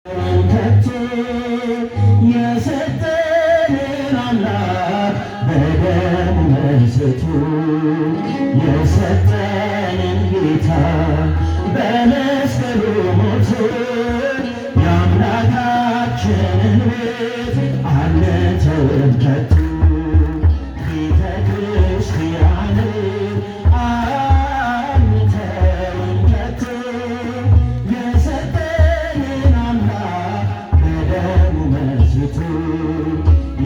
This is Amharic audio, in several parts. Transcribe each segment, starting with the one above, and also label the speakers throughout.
Speaker 1: ከቶ የሰጠንን አምላክ በደሙ መስርቶ የሰጠንን ጌታ በመስቀሉ ሞቶ የአምላካችንን ቤት አንተውም ከቶ ቤተ ክርስቲያንን አንተውም ከቶ የሰጠንን አምላክ በደሙ መስርቶ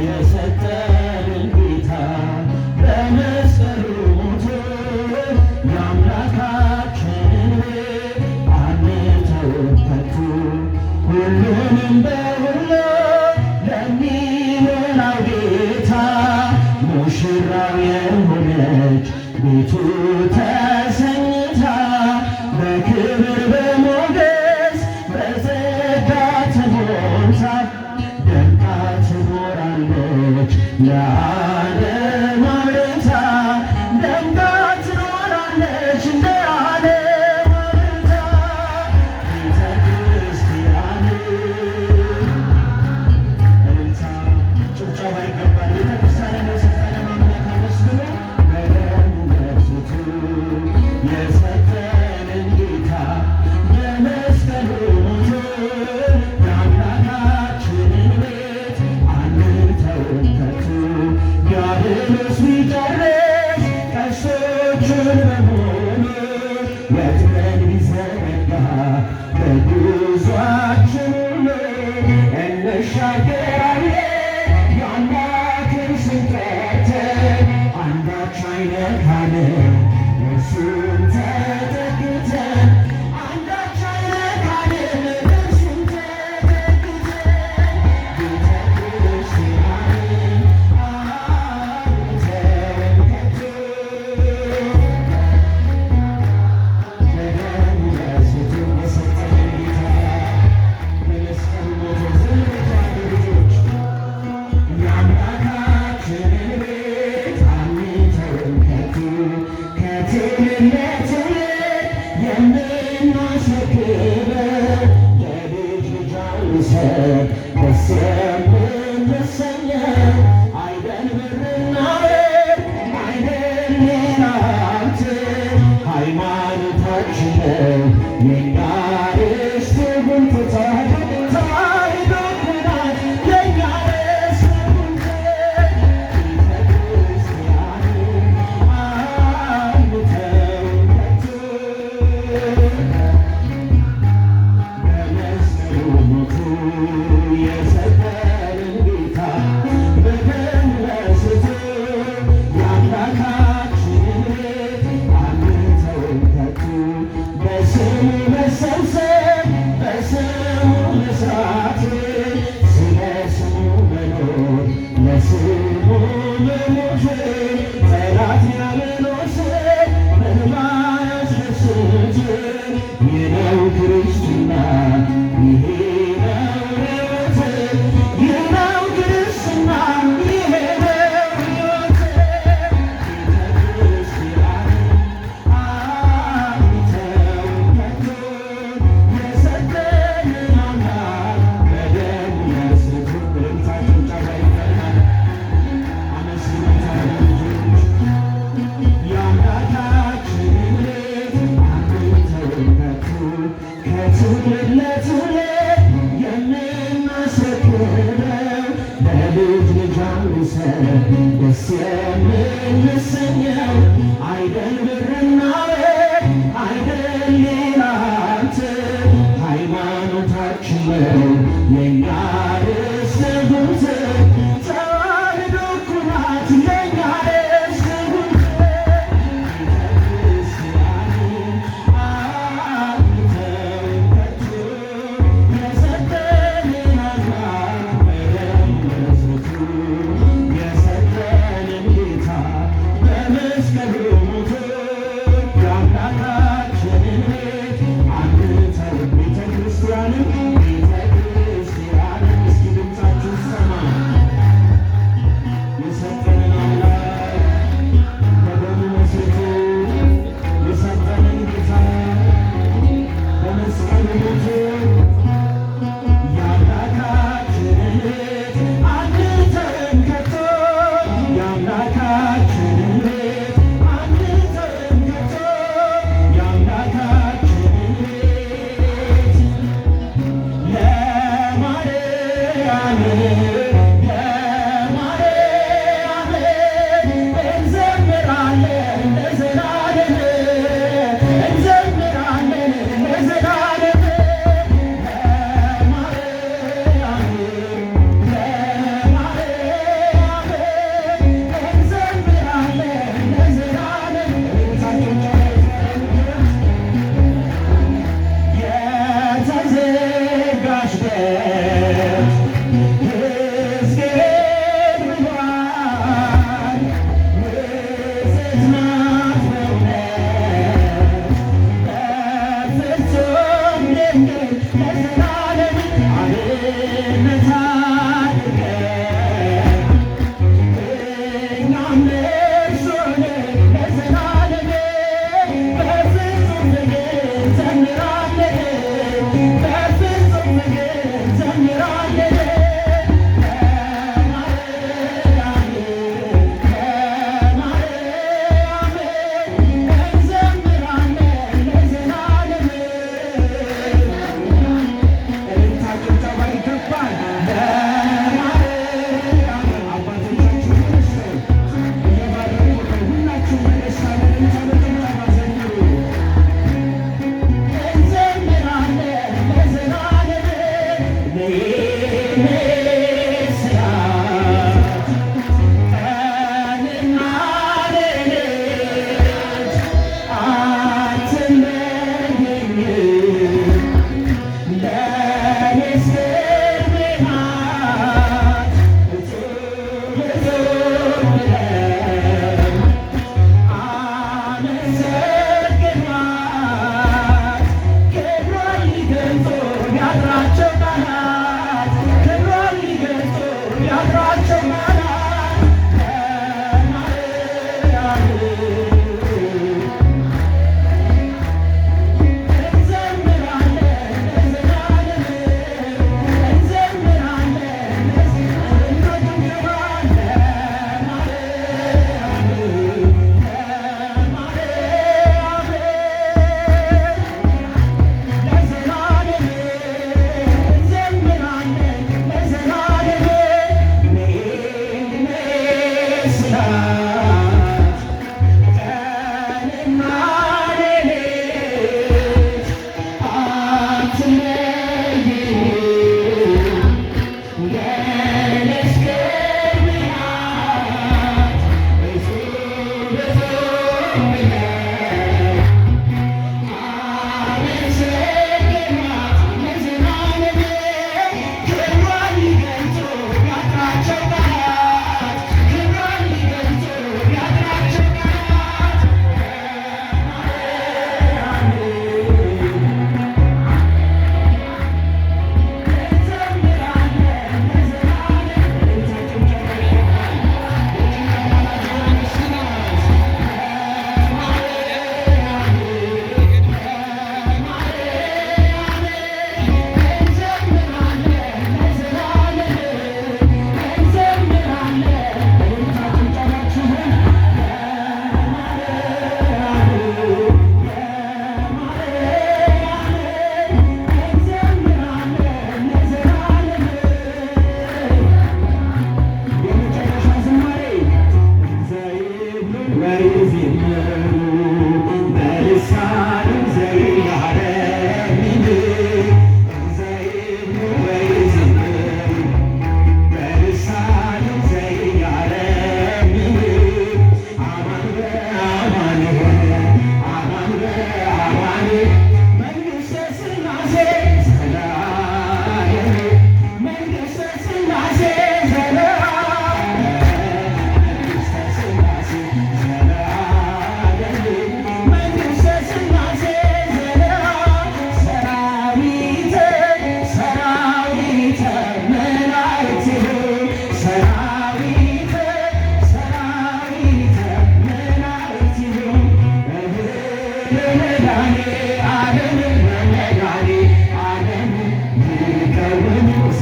Speaker 1: የሰጠንን ጌታ በመስቀሉ ሞቶ የአምላካችንን ቤት አንተውም ከቶ ሁሉንም በሁሉ ለሚሞላው ጌታ ሙሽራው የሆነች ቤቱ ተሰኝታ በክብር በሞገስ በጸጋ ተሞልታ ደምቃ ትኖራለች ለዓለም አብርታ ደምቃ ትኖራለች እንደ ዓለም አብርታ ቤተ ክርስቲያን እልልታ ጭብጨባ ይገባል። ቤተ ክርስቲያንን የሰጠንን አምላክ አመስግኑ። በደሙ መስርቶ የሰጠንን ጌታ በመስቀሉ ሞቶ የአምላካችንን ቤት አንተውም ከቶ ዲያብሎስ ቢጨርስ ቀስቶቹን በሙሉ ወጥመድ ቢዘረጋ በጉዟችን ሁሉ እንሻገራለን የአምላክን ስም ጠርተን አንዳች አይነካንም እርሱን ተጠግተን አንዳች አይነካንም እርሱን ተጠግተን ቤተ ክርስቲያንን አንተውም ከቶ በደሙ መስርቶ የሰጠንን ጌታ በመስቀሉ ሞቶ ዘምሩ ልጆች የአምላካችንን ቤት አንተውም ከቶ ከትውልድ ትውልድ የምናስረክበው ለልጅ ልጅ አውርሰን ደስ የምንሰኘው አይደል ብርና ወርቅ አይደል ሌላ ሀብት ሃይማኖታችን ነው የእኛ ርስት ጉልት ተዋሕዶ ኩራት የእኛ ርስት ጉልት ቤተ ክርስቲያንን አንተውም ከቶ በመስቀሉ ሞቶ የሰጠንን ጌታ በደሙ መስርቶ የአምላካችንን ቤት አንተውም ከቶ በስሙ መሰብሰብ በስሙ መስራት ስለ ስሙ መኖር ለስሙ መሞት ጠላት ዲያብሎስ ምንም አያስደስት ይህ ነው ክርስትና ይሄ ነው ሕይወት ይህ ነው ክርስትና ይሄ ነው ሕይወት ቤተ ክርስቲያንን አንተውም ከቶ የሰጠንን አምላክ በደሙ መስርቶ እልልታ ጭብጨባ ይገባል። አመስግኑታል ልጆች የአምላካችንን ቤት አንተውም ከቶ ከትውልድ ለትውልድ የምናስረክበው ለልጅ ልጅ አውርሰን ደስ የምንሰኘው አይደል ብርና ወርቅ አይደል ሌላ ሀብት ሃይማኖታችን ነው የእኛ ርስት ጉልት ተዋሕዶ ኩራት የእኛ ርስት ጉልት ቤተ ክርስቲያንን አንተውም ከቶ የሰጠንን አምላክ በደሙ መስርቶ የሰጠንን ጌታ በመስቀሉ ሞቶ የአምላካችንን ቤት አንተውም ቤተ ክርስቲያንን እስኪ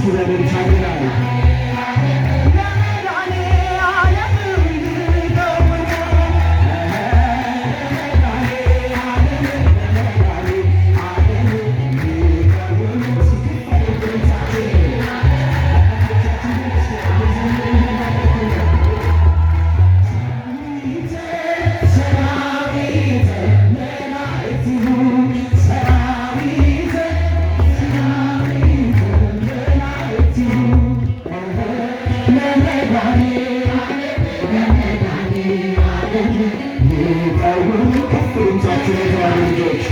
Speaker 1: እስኪ በእልልታ ይላል ከፍ ድምፃችሁን የተባሉ ልጆች